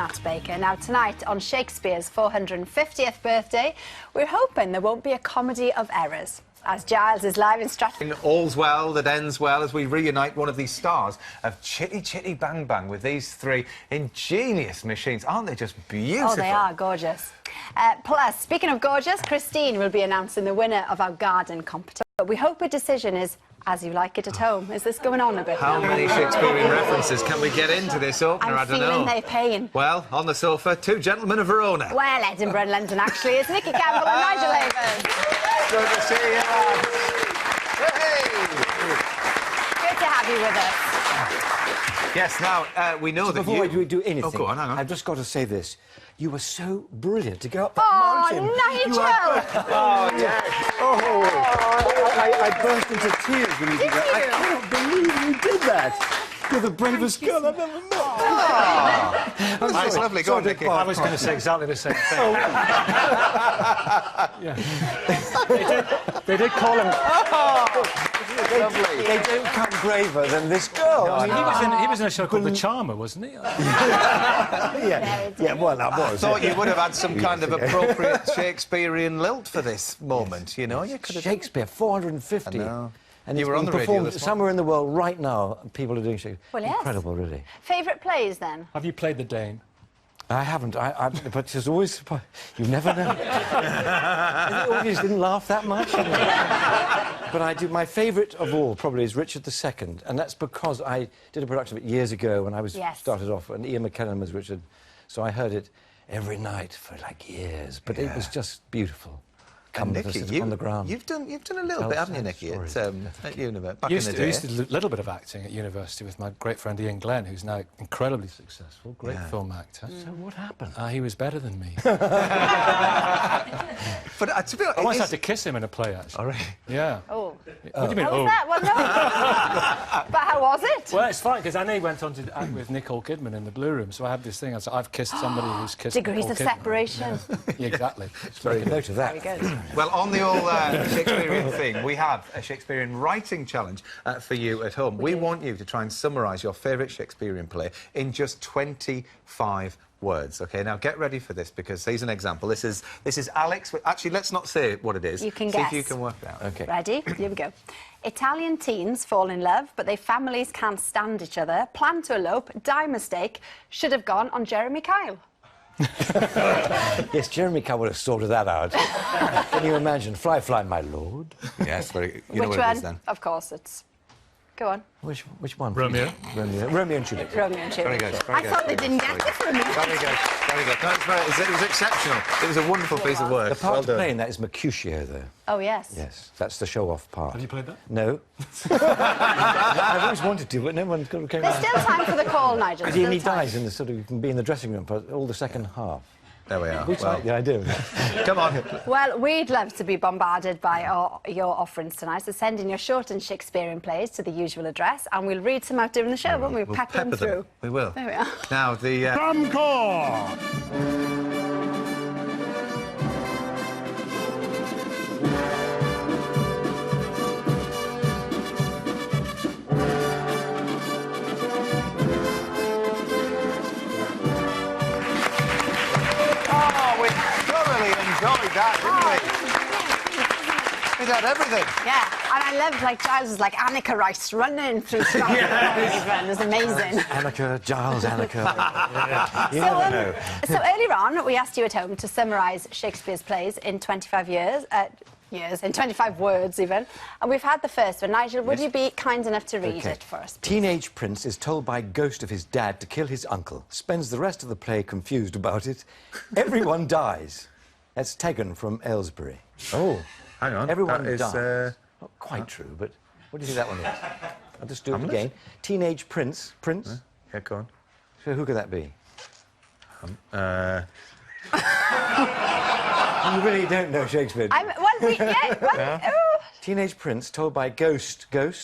Matt Baker. Now, tonight, on Shakespeare's 450th birthday, we're hoping there won't be a comedy of errors, as Giles is live in Stratford. All's well that ends well as we reunite one of these stars of Chitty Chitty Bang Bang with these three ingenious machines. Aren't they just beautiful? Oh, they are gorgeous. Plus, speaking of gorgeous, Christine will be announcing the winner of our garden competition. But we hope her decision is as you like it at home. Is this going on a bit? How many Shakespearean references can we get into this opener? I don't know. I'm feeling they're paying. Well, on the sofa, two gentlemen of Verona. Well, Edinburgh and London, actually. It's Nicky Campbell and Nigel Havers. Good to see you, lads. Hey! Good to have you with us. Yes, now, we know that before you... I do anything, Oh, go on, hang on. I've just got to say this. You were so brilliant to go up that mountain. Nigel! Oh, yes. I burst into tears when you did that. I cannot believe you did that. You're the bravest girl I've ever met. Oh, that's lovely. Go on, Nicky. I was going to say exactly the same thing. They did call him... They don't come braver than this girl. I mean, he was in a show called The Charmer, wasn't he? Yeah, well, that was. I thought you would have had some kind of appropriate Shakespearean lilt for this moment, you know? You could have... Shakespeare, 450. I know. And You it's were on being the radio performed this morning. somewhere in the world right now. People are doing Shakespeare. Well, yes. Incredible, really. Favourite plays, then? Have you played The Dane? I haven't. But it's always... You never know. The audience didn't laugh that much. But I do... My favourite of all, probably, is Richard II. And that's because I did a production of it years ago when I was started off, and Ian McKellen was Richard. So I heard it every night for, like, years. But it was just beautiful. And Nicky, on the ground. You've done a little bit, haven't you, Nicky, at Univer, back I in the day? used to do a little bit of acting at university with my great friend Ian Glenn, who's now incredibly successful, great film actor. So what happened? He was better than me. But to be honest, I once had to kiss him in a play, actually. All right. Yeah. Oh. What do you mean, How was that? Well, no. But how was it? Well, it's fine, because I know he went on to act with Nicole Kidman in the Blue Room, so I have this thing, I've kissed somebody who's kissed Degrees Nicole of Kidman. separation. Yeah, exactly. It's very note of that. Very good. Well, on the old Shakespearean thing, we have a Shakespearean writing challenge for you at home. We want you to try and summarise your favourite Shakespearean play in just 25 words. OK, now get ready for this, because here's an example. This is Alex. Actually, let's not say what it is. You can See guess. if you can work it out. OK. Ready? Here we go. Italian teens fall in love, but their families can't stand each other, plan to elope, die mistake, should have gone on Jeremy Kyle. Yes, Jeremy Kyle would have sorted that out. Can you imagine? Fly, fly, my lord. Yes, very... You know Which what one? it is, then. Of course, it's... Go on. Which one? Romeo. Romeo and Juliet. Romeo and Juliet. Very good. Very I good, thought they very didn't good, get it from me. Very good. Very good. No, it was exceptional. It was a wonderful piece of work. The part Well to done. play in that is Mercutio, though. Oh, yes. Yes, that's the show-off part. Have you played that? No. I've always wanted to, but no one came There's around. still time for the call, Nigel. Because he Still time. dies in the sort of... You can be in the dressing room for all the second half. There we are. Which Well, like the idea. come on. Well, we'd love to be bombarded by your offerings tonight, so send in your short and Shakespearean plays to the usual address, and we'll read some out during the show, won't we? We'll Pepper them through. We will. There we are. Now, the... enjoyed that, didn't we? We had everything. Yeah, and I loved, like, Giles was like Annika Rice running through Scotland. It was amazing. Annika, Giles, Annika. You never know. So earlier on, we asked you at home to summarise Shakespeare's plays in 25 in 25 words even. And we've had the first one. Nigel, would you be kind enough to read it for us, please? Teenage prince is told by ghost of his dad to kill his uncle. Spends the rest of the play confused about it. Everyone dies. That's Tegan from Aylesbury. Oh, hang on. Everyone that is, dies. Not quite true, but what do you think that one is? I'll just do it Hamlet? again. Teenage prince. Prince? Yeah, go on. So who could that be? You really don't know Shakespeare. Teenage prince told by ghost of...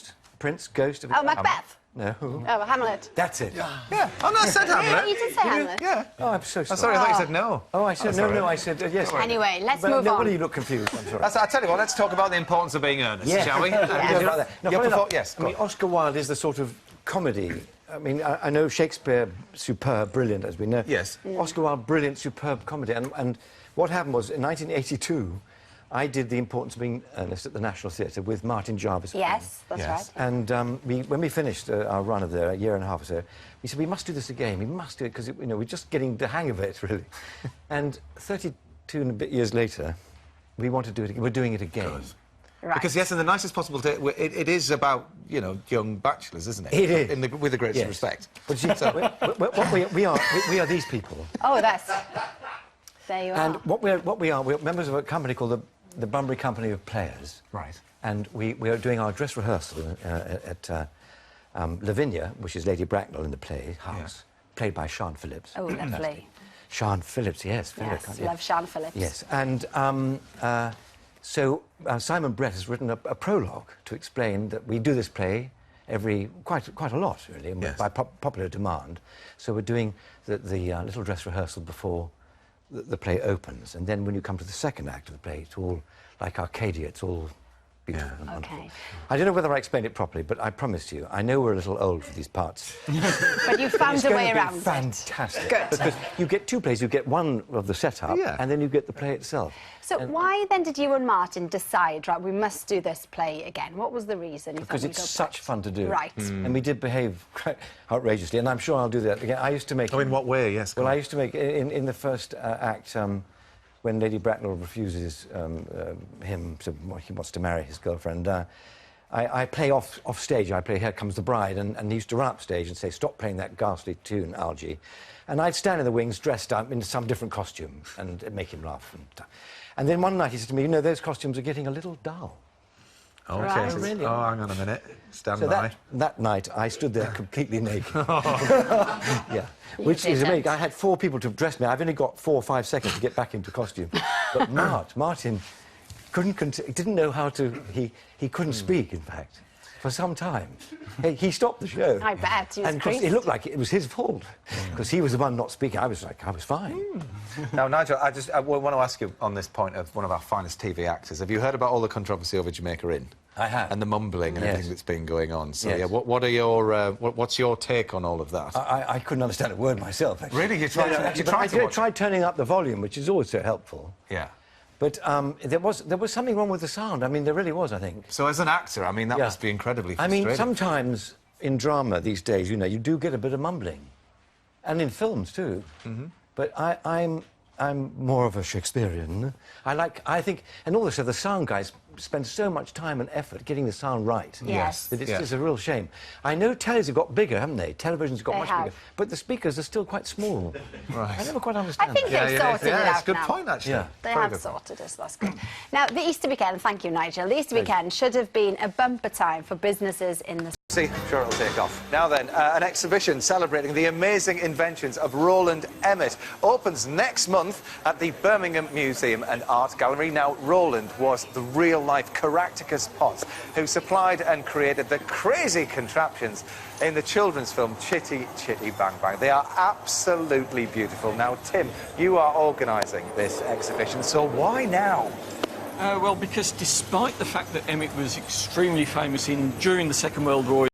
Oh, Macbeth. No. Oh, Hamlet. That's it. Yeah. Oh, no, I said Hamlet. You did say Hamlet. Yeah. Oh, I'm so sorry. I'm sorry, I thought you said no. Oh, I said no, I said yes. Anyway, let's But move no on. wonder you look confused. I'm sorry. I'll tell you what, let's talk about the importance of being earnest, Yeah. shall we? Yeah. Your No, perfor- funny enough, yes, I mean, Oscar Wilde is the sort of comedy I mean, I know Shakespeare, superb, brilliant, as we know. Yes. Oscar Wilde, brilliant, superb comedy. And what happened was, in 1982, I did The Importance of Being Earnest at the National Theatre with Martin Jarvis. Yes, that's Yes. right. And when we finished our run of there, a year and a half or so, we said, we must do this again. We must do it, because, you know, we're just getting the hang of it, really. And 32 and a bit years later, we want to do it again. We're doing it again. Right. Because, yes, in the nicest possible... it is about, you know, young bachelors, isn't it? It is. With the greatest Yes. respect. But you see, what we are these people. Oh, that's... There you And are. what we are, we're members of a company called the Bunbury Company of Players. Right. And we are doing our dress rehearsal at Lavinia, which is Lady Bracknell in the play house, played by Sian Phillips. Oh, lovely. Sian Phillips, yes. Yes, love Sian Phillips. Yes, and so Simon Brett has written a prologue to explain that we do this play quite a lot, really, and Yes. by popular demand. So we're doing the little dress rehearsal before the play opens, and then when you come to the second act of the play, it's all like Arcadia, it's all beautiful and wonderful. Okay. I don't know whether I explained it properly, but I promise you, I know we're a little old for these parts. But you found a way around it. Fantastic. Good. Because you get two plays, you get one of the setup, Yeah. and then you get the play itself. So why then did you and Martin decide, right, we must do this play again? What was the reason? You Because thought it's we'd go such back? fun to do. Right. And we did behave quite outrageously, and I'm sure I'll do that again. I used to make... Oh, in what way? Yes. Well, I used to make... In the first act, when Lady Bracknell refuses him to... Well, he wants to marry his girlfriend, I play off stage. I play Here Comes the Bride, and he used to run up stage and say, stop playing that ghastly tune, Algy. And I'd stand in the wings dressed up in some different costume and make him laugh. And then one night he said to me, you know, those costumes are getting a little dull. Okay. Right. So- Really? Oh, hang on a minute. Stand So by. that night, I stood there completely naked. Yeah, which did is that. amazing. I had 4 people to dress me. I've only got 4 or 5 seconds to get back into costume. But Martin didn't know how to... He couldn't speak, in fact, for some time. He stopped the show. I bet. He was And 'cause crazy. it looked like it was his fault, because he was the one not speaking. I was fine. Now, Nigel, I want to ask you on this point of one of our finest TV actors. Have you heard about all the controversy over Jamaica Inn? I have. And the mumbling and Yes. everything that's been going on. So, Yes. yeah, what are your... what's your take on all of that? I couldn't understand a word myself, actually. Really? You tried to- you but tried I to watch it? tried turning up the volume, which is always so helpful. Yeah. But there was something wrong with the sound. I mean, there really was, I think. So, as an actor, I mean, that Yeah. must be incredibly I frustrating. mean, sometimes in drama these days, you know, you do get a bit of mumbling. And in films, too. Mm-hmm. But I'm more of a Shakespearean. I think... And also, the sound guys spend so much time and effort getting the sound right. Yes. That it's Yes. just a real shame. I know tellies have got bigger, haven't they? Television's got They much have. bigger. But the speakers are still quite small. Right. I never quite I understand think that. they've sorted it yeah, out it's a good now. point, actually. Yeah. They Very have good point. sorted it, so that's good. Now, the Easter weekend, thank you, Nigel. The Easter weekend should have been a bumper time for businesses in the... See, sure it'll take off. Now then, an exhibition celebrating the amazing inventions of Roland Emmett opens next month at the Birmingham Museum and Art Gallery. Now, Roland was the real-life Caractacus Potts who supplied and created the crazy contraptions in the children's film Chitty Chitty Bang Bang. They are absolutely beautiful. Now, Tim, you are organising this exhibition, so why now? Well, because despite the fact that Emmett was extremely famous during the Second World War